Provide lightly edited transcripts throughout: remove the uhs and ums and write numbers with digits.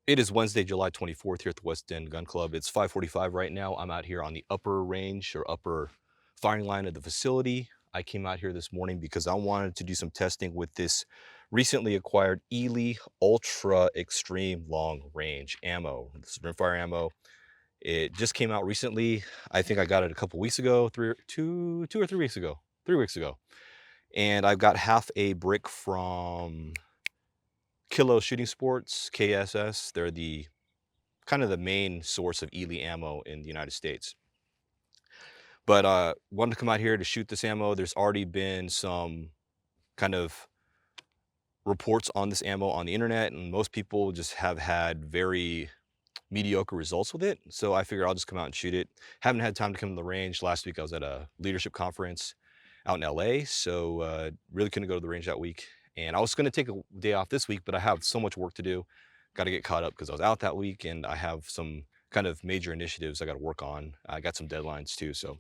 It is Wednesday, July 24th here at the West End Gun Club. It's 5:45 right now. I'm out here on the upper range or upper firing line of the facility. I came out here this morning because I wanted to do some testing with this recently acquired Eley Ultra Extreme Long Range ammo. This is rimfire ammo. It just came out recently. I think I got it a couple weeks ago, 2 or 3 weeks ago, 3 weeks ago. And I've got half a brick from Kilo Shooting Sports, KSS. They're the kind of the main source of Eley ammo in the United States. But wanted to come out here to shoot this ammo. There's already been some kind of reports on this ammo on the internet, and most people just have had very mediocre results with it. So I figured I'll just come out and shoot it. Haven't had time to come to the range. Last week I was at a leadership conference out in LA, so really couldn't go to the range that week. And I was going to take a day off this week, but I have so much work to do. Got to get caught up because I was out that week, and I have some kind of major initiatives I got to work on. I got some deadlines too. So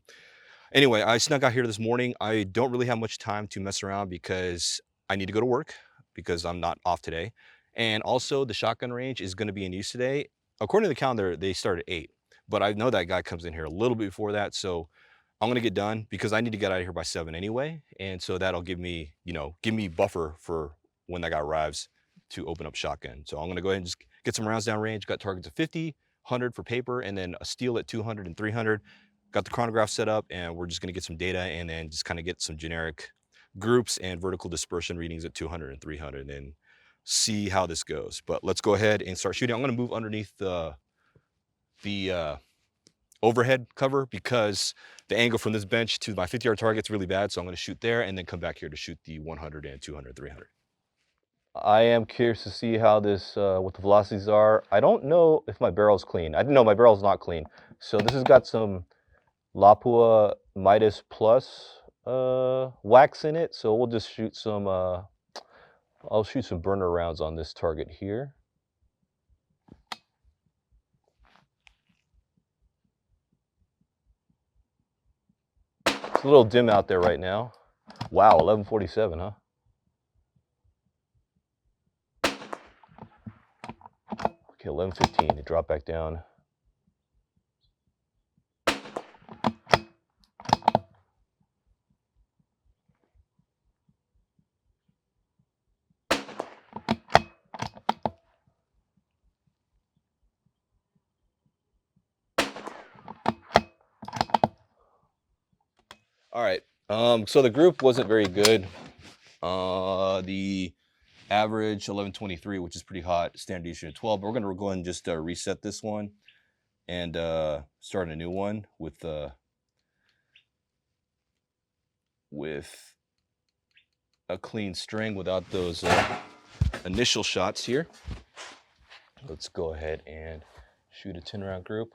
anyway, I snuck out here this morning. I don't really have much time to mess around because I need to go to work because I'm not off today. And also the shotgun range is going to be in use today. According to the calendar, they start at 8, but I know that guy comes in here a little bit before that. So I'm going to get done because I need to get out of here by 7 anyway. And so that'll give me, give me buffer for when that guy arrives to open up shotgun. So I'm going to go ahead and just get some rounds down range. Got targets of 50, 100 for paper, and then a steel at 200 and 300. Got the chronograph set up, and we're just going to get some data and then just kind of get some generic groups and vertical dispersion readings at 200 and 300 and then see how this goes. But let's go ahead and start shooting. I'm going to move underneath the overhead cover because the angle from this bench to my 50-yard target is really bad. So I'm going to shoot there and then come back here to shoot the 100 and 200, 300. I am curious to see how this, what the velocities are. I don't know if my barrel's clean. I didn't know my barrel's not clean. So this has got some Lapua Midas Plus wax in it. So we'll just shoot some, I'll shoot some burner rounds on this target here. It's a little dim out there right now. Wow, 1147, huh? Okay, 1115 to drop back down. All right, so the group wasn't very good. The average 1123, which is pretty hot, standard deviation of 12. But we're gonna go ahead and just reset this one and start a new one with a clean string without those initial shots here. Let's go ahead and shoot a 10-round group.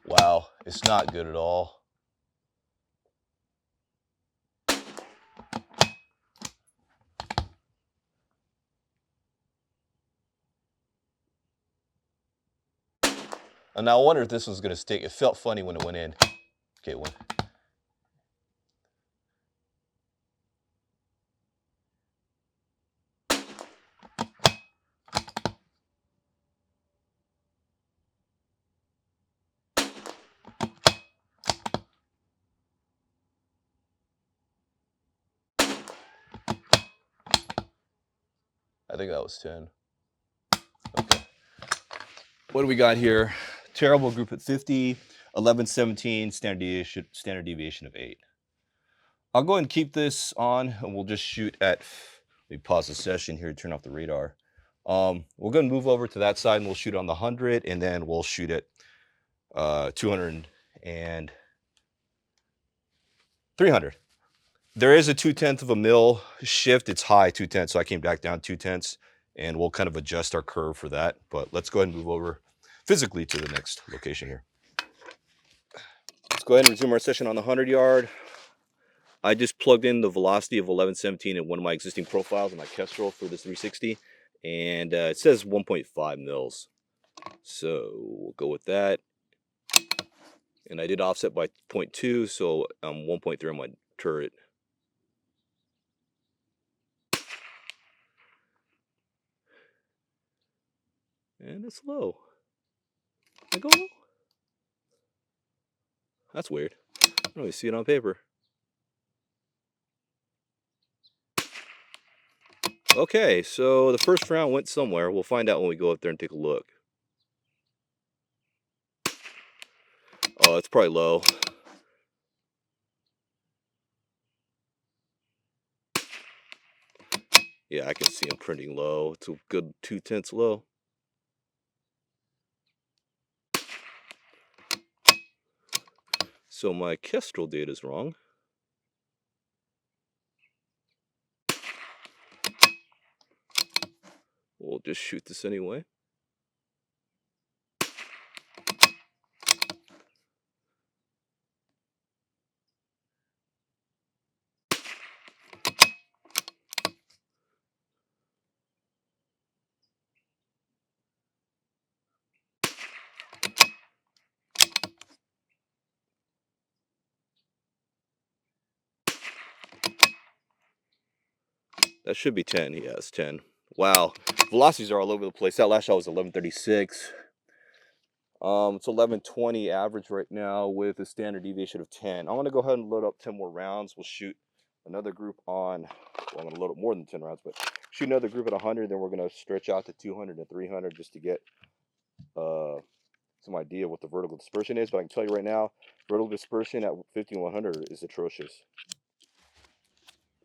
Wow, it's not good at all. And now I wonder if this was going to stick. It felt funny when it went in. Okay, it went. I think that was 10. Okay. What do we got here? Terrible group at 50, 1117, standard deviation of 8. I'll go ahead and keep this on, and we'll just shoot at, let me pause the session here to turn off the radar. We're going to move over to that side, and we'll shoot on the 100, and then we'll shoot at 200 and 300. There is a 2/10 of a mil shift. It's high 2/10, so I came back down 2/10, and we'll kind of adjust our curve for that. But let's go ahead and move over physically to the next location here. Let's go ahead and resume our session on the 100-yard. I just plugged in the velocity of 1117 in one of my existing profiles in my Kestrel for this 360, and it says 1.5 mils. So we'll go with that. And I did offset by 0.2, so I'm 1.3 on my turret. And it's low. I go low. That's weird. I don't really see it on paper. Okay, so the first round went somewhere. We'll find out when we go up there and take a look. Oh, it's probably low. Yeah, I can see him printing low. It's a good 2/10 low. So my Kestrel data is wrong. We'll just shoot this anyway. That should be 10. Yeah, it's 10. Wow. Velocities are all over the place. That last shot was 1136. It's 1120 average right now with a standard deviation of 10. I'm going to go ahead and load up 10 more rounds. We'll shoot another group on, well, I'm going to load up more than 10 rounds, but shoot another group at 100. Then we're going to stretch out to 200 and 300 just to get some idea what the vertical dispersion is. But I can tell you right now, vertical dispersion at 5100 is atrocious.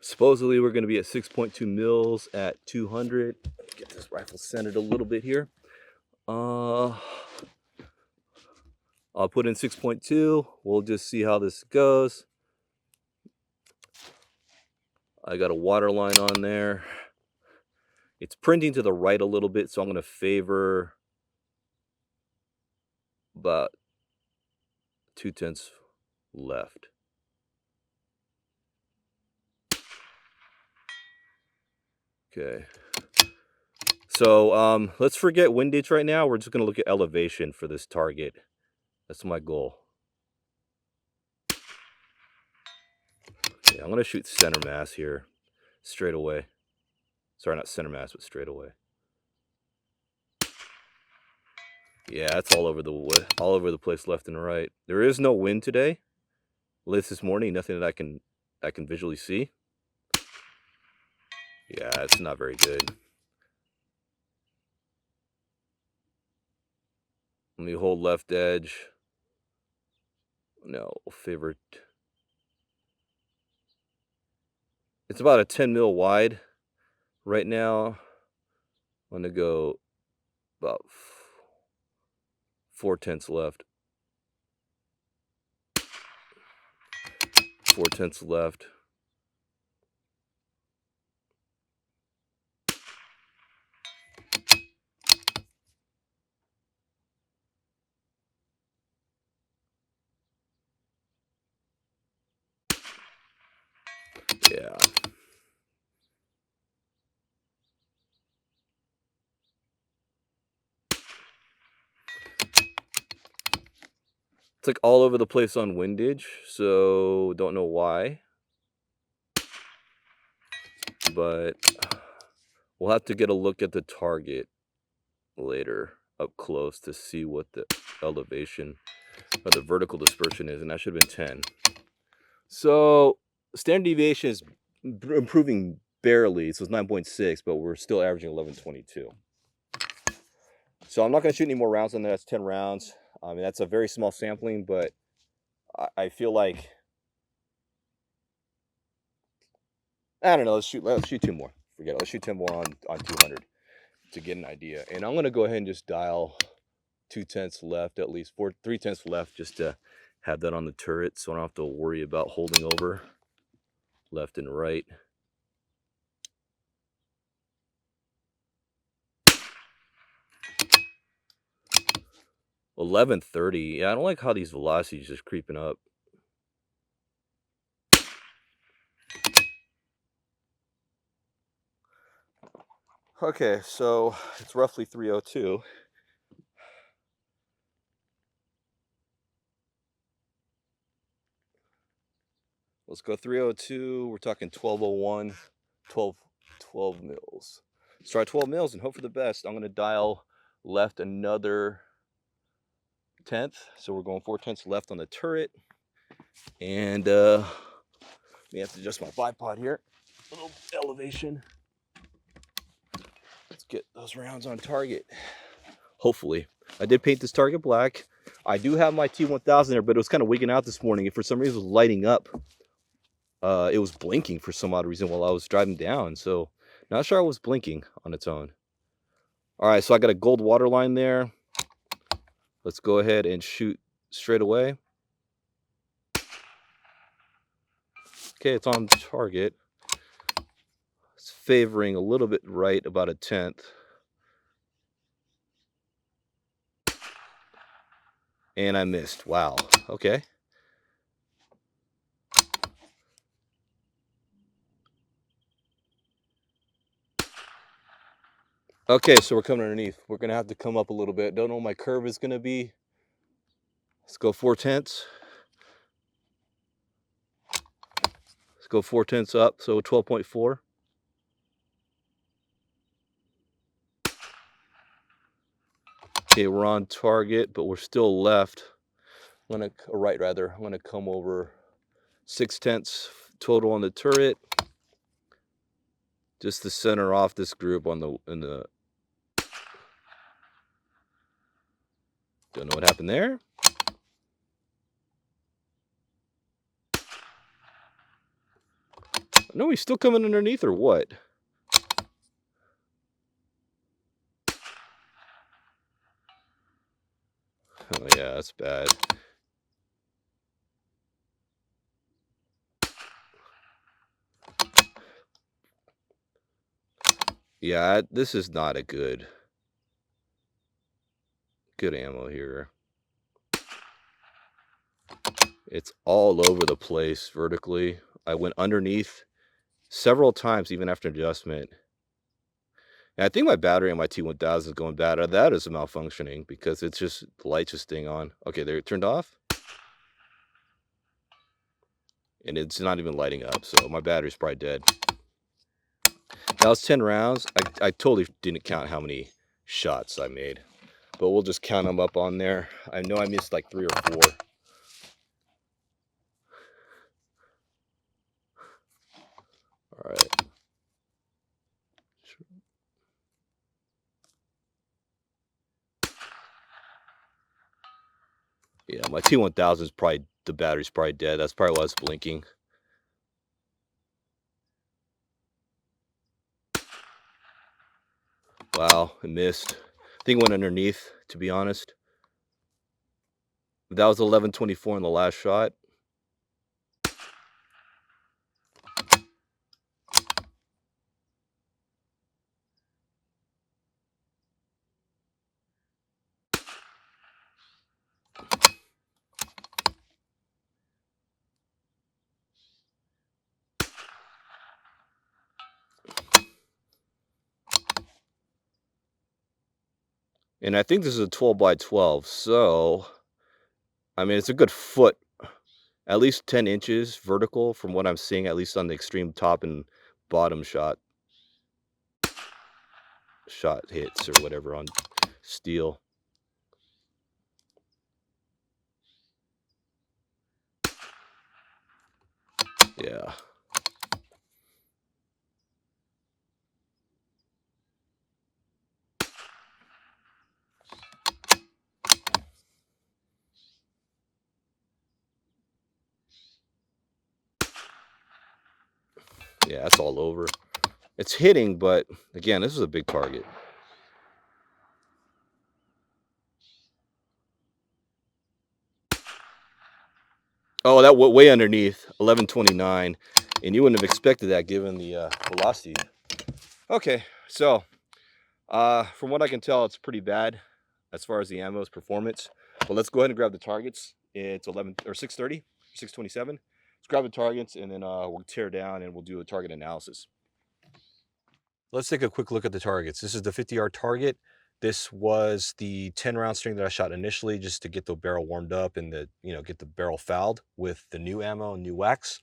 Supposedly we're going to be at 6.2 mils at 200. Get this rifle centered a little bit here. I'll put in 6.2. We'll just see how this goes. I got a water line on there. It's printing to the right a little bit, so I'm going to favor about 2/10 left. Okay. So let's forget windage right now. We're just going to look at elevation for this target. That's my goal. Okay, I'm going to shoot center mass here straight away. Sorry, not center mass, but straight away. Yeah, it's all over the place, left and right. There is no wind today. At least this morning, nothing that I can visually see. Yeah, it's not very good. Let me hold left edge. No, favorite. It's about a 10 mil wide right now. I'm gonna go about 4/10 left. 4/10 left. Yeah. It's like all over the place on windage, so don't know why. But we'll have to get a look at the target later up close to see what the elevation or the vertical dispersion is, and that should have been 10. So standard deviation is improving barely, so it's 9.6, but we're still averaging 1122. So I'm not going to shoot any more rounds on that. That's 10 rounds. I mean, that's a very small sampling, but I feel like, I don't know, let's shoot 2 more. Forget it. Let's shoot 10 more on 200 to get an idea. And I'm going to go ahead and just dial 2/10 left, at least 3/10 left, just to have that on the turret so I don't have to worry about holding over. left and right. $11.30. Yeah, I don't like how these velocities just creeping up. Okay, so it's roughly 302. Let's go 302. We're talking 1201, 12 mils. Let's try 12 mils and hope for the best. I'm going to dial left another 10th. So we're going 4/10 left on the turret. And we have to adjust my bipod here. A little elevation. Let's get those rounds on target. Hopefully. I did paint this target black. I do have my T1000 there, but it was kind of wigging out this morning. And for some reason, it was lighting up. It was blinking for some odd reason while I was driving down. So not sure I was blinking on its own. All right, so I got a gold water line there. Let's go ahead and shoot straight away. Okay, it's on target. It's favoring a little bit right, about 1/10. And I missed. Wow. Okay. Okay, so we're coming underneath. We're going to have to come up a little bit. Don't know what my curve is going to be. Let's go 4/10. Let's go 4/10 up, so 12.4. Okay, we're on target, but we're still left. Right rather. I'm gonna come over 6/10 total on the turret, just to center off this group on the. Don't know what happened there. No, he's still coming underneath or what? Oh yeah, that's bad. Yeah, this is not a good ammo here. It's all over the place vertically. I went underneath several times even after adjustment. And I think my battery on my T1000 is going bad. Or that is malfunctioning because it's just the light's just staying on. Okay, there it turned off. And it's not even lighting up, so my battery's probably dead. That was 10 rounds. I totally didn't count how many shots I made, but we'll just count them up on there. I know I missed like 3 or 4. All right. Yeah, my T1000 is probably, the battery's probably dead. That's probably why it's blinking. Wow, I missed. I think it went underneath, to be honest. That was 11.24 in the last shot. And I think this is a 12 by 12, so I mean, it's a good foot, at least 10 inches vertical from what I'm seeing, at least on the extreme top and bottom shot hits or whatever on steel. Yeah. Yeah, that's all over. It's hitting, but again, this is a big target. Oh, that way underneath, 1129, and you wouldn't have expected that given the velocity. Okay, so from what I can tell, it's pretty bad as far as the ammo's performance. But let's go ahead and grab the targets. It's 11 or 630, 627. Let's grab the targets and then we'll tear down and we'll do a target analysis. Let's take a quick look at the targets. This is the 50-yard target. This was the 10-round string that I shot initially just to get the barrel warmed up and get the barrel fouled with the new ammo and new wax.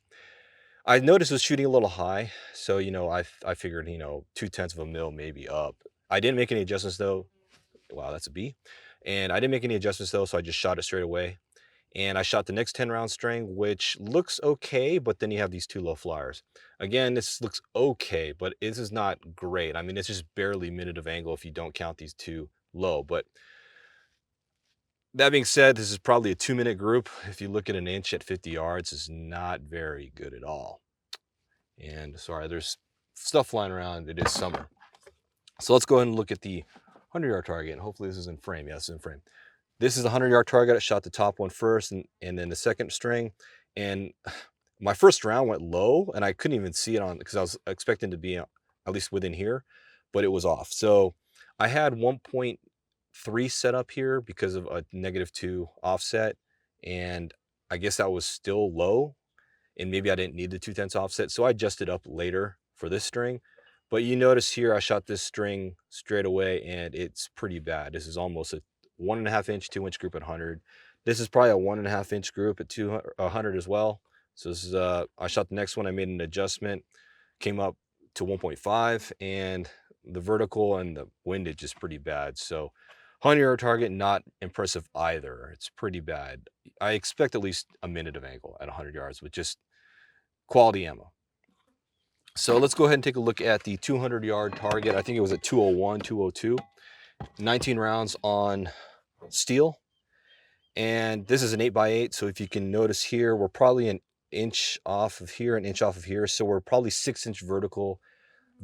I noticed it was shooting a little high, so I figured 0.2 of a mil maybe up. I didn't make any adjustments though. Wow, that's a B. And I didn't make any adjustments though, so I just shot it straight away. And I shot the next 10-round string, which looks okay, but then you have these two low flyers. Again, this looks okay, but this is not great. I mean, it's just barely minute of angle if you don't count these two low. But that being said, this is probably a 2-minute group. If you look at an inch at 50 yards, it's not very good at all. And sorry, there's stuff flying around. It is summer. So let's go ahead and look at the 100-yard target. And hopefully this is in frame. Yeah, this is in frame. This is the 100-yard target. I shot the top one first and then the second string. And my first round went low and I couldn't even see it on because I was expecting to be at least within here, but it was off. So I had 1.3 set up here because of a -2 offset. And I guess that was still low. And maybe I didn't need the 2/10 offset. So I adjusted up later for this string. But you notice here, I shot this string straight away and it's pretty bad. This is almost a 1.5 inch, 2-inch group at 100. This is probably a 1.5 inch group at 100 as well. So this is, I shot the next one. I made an adjustment, came up to 1.5 and the vertical and the windage is pretty bad. So 100-yard target, not impressive either. It's pretty bad. I expect at least a minute of angle at 100 yards with just quality ammo. So let's go ahead and take a look at the 200-yard target. I think it was at 201, 202. 19 rounds on steel. And this is an 8x8. So if you can notice here, we're probably an inch off of here, an inch off of here. So we're probably 6-inch vertical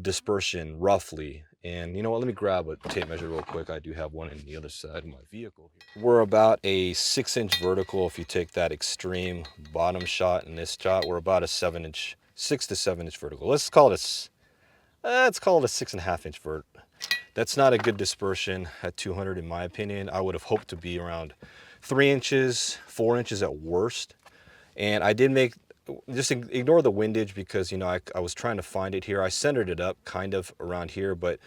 dispersion, roughly. And you know what? Let me grab a tape measure real quick. I do have one on the other side of my vehicle here. We're about a 6-inch vertical. If you take that extreme bottom shot and this shot, we're about a 7-inch, 6 to 7-inch vertical. Let's call it a 6.5-inch vert. That's not a good dispersion at 200 in my opinion. I would have hoped to be around 3 inches, 4 inches at worst. And I did make, just ignore the windage because, I was trying to find it here. I centered it up kind of around here, but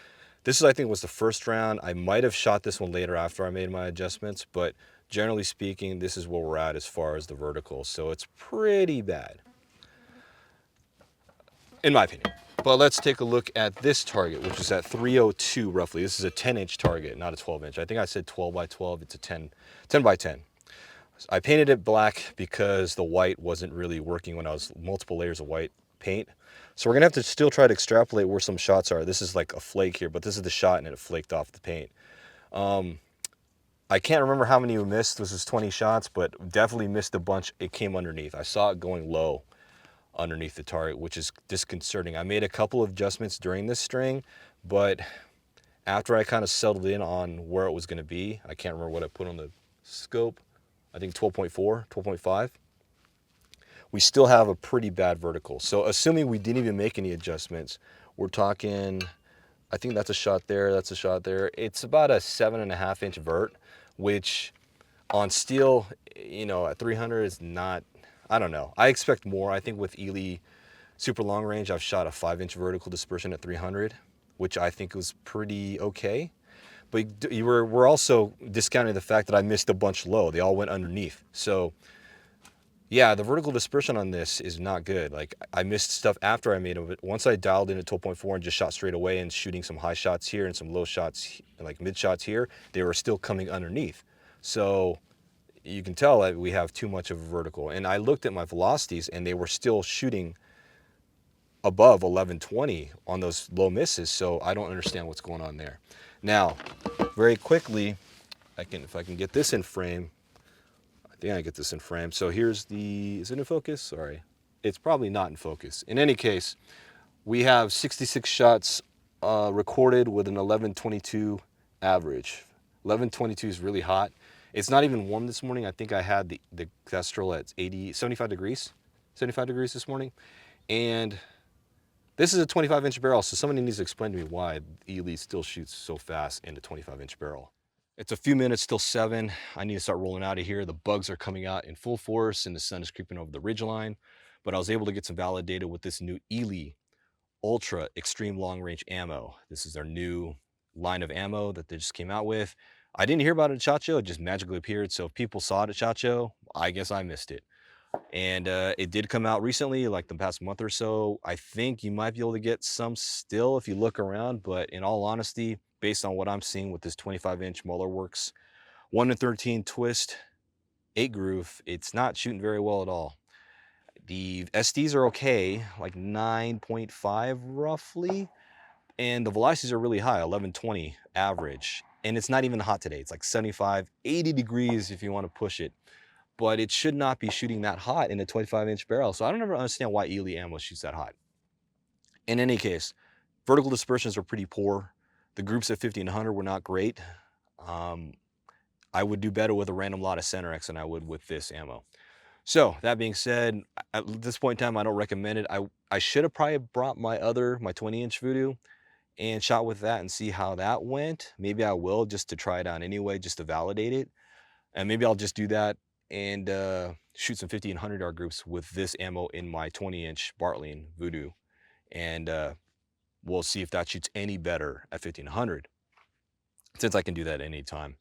this is, I think, was the first round. I might have shot this one later after I made my adjustments, but generally speaking, this is where we're at as far as the vertical. So it's pretty bad, in my opinion. But let's take a look at this target, which is at 302 roughly. This is a 10-inch target, not a 12-inch. I think I said 12 by 12. It's a 10 by 10. I painted it black because the white wasn't really working when I was multiple layers of white paint. So we're gonna have to still try to extrapolate where some shots are. This is like a flake here, but this is the shot and it flaked off the paint. I can't remember how many we missed. This was 20 shots, but definitely missed a bunch. It came underneath. I saw it going low underneath the target, which is disconcerting. I made a couple of adjustments during this string, but after I kind of settled in on where it was gonna be, I can't remember what I put on the scope. I think 12.4, 12.5. We still have a pretty bad vertical. So assuming we didn't even make any adjustments, we're talking, I think that's a shot there, that's a shot there. It's about a 7.5-inch vert, which on steel, at 300 is not, I don't know. I expect more. I think with Eley super long range, I've shot a 5-inch vertical dispersion at 300, which I think was pretty okay. But we're also discounting the fact that I missed a bunch low. They all went underneath. So yeah, the vertical dispersion on this is not good. Like I missed stuff after I made it. Once I dialed in at 12.4 and just shot straight away and shooting some high shots here and some low shots, like mid shots here, they were still coming underneath. So you can tell that we have too much of a vertical. And I looked at my velocities and they were still shooting above 1120 on those low misses. So I don't understand what's going on there. Now, very quickly, if I can get this in frame, I think I get this in frame. So here's is it in focus? Sorry. It's probably not in focus. In any case, we have 66 shots recorded with an 1122 average. 1122 is really hot. It's not even warm this morning. I think I had the Kestrel at 75 degrees, 75 degrees this morning. And this is a 25-inch barrel, so somebody needs to explain to me why Eley still shoots so fast in a 25-inch barrel. It's a few minutes till 7. I need to start rolling out of here. The bugs are coming out in full force and the sun is creeping over the ridgeline. But I was able to get some valid data with this new Eley Ultra Extreme Long Range Ammo. This is their new line of ammo that they just came out with. I didn't hear about it at SHOT Show. It just magically appeared. So if people saw it at SHOT Show, I guess I missed it. And it did come out recently, like the past month or so. I think you might be able to get some still if you look around, but in all honesty, based on what I'm seeing with this 25-inch Muller Works 1-13 twist 8 groove, it's not shooting very well at all. The SDs are okay, like 9.5 roughly, and the velocities are really high, 1120 average. And it's not even hot today. It's like 75, 80 degrees if you want to push it. But it should not be shooting that hot in a 25-inch barrel. So I don't ever understand why Eley ammo shoots that hot. In any case, vertical dispersions are pretty poor. The groups at 50 and 100 were not great. I would do better with a random lot of Center X than I would with this ammo. So that being said, at this point in time, I don't recommend it. I should have probably brought my 20-inch Voodoo and shot with that and see how that went. Maybe I will, just to try it out anyway, just to validate it. And maybe I'll just do that and shoot some 50 and 100-yard groups with this ammo in my 20-inch Bartlein Voodoo. And we'll see if that shoots any better at 50 and 100, since I can do that at any time.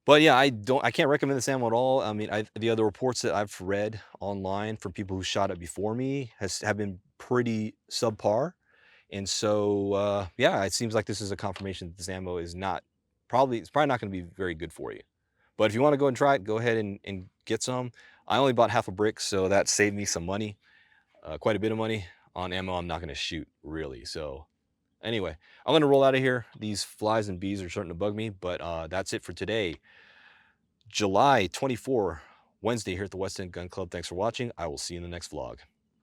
But yeah, I can't recommend this ammo at all. I mean, the other reports that I've read online from people who shot it before me have been pretty subpar. And so, yeah, it seems like this is a confirmation that this ammo is it's probably not going to be very good for you. But if you want to go and try it, go ahead and get some. I only bought half a brick, so that saved me some money, quite a bit of money on ammo I'm not going to shoot, really. So anyway, I'm going to roll out of here. These flies and bees are starting to bug me, but that's it for today. July 24, Wednesday here at the West End Gun Club. Thanks for watching. I will see you in the next vlog.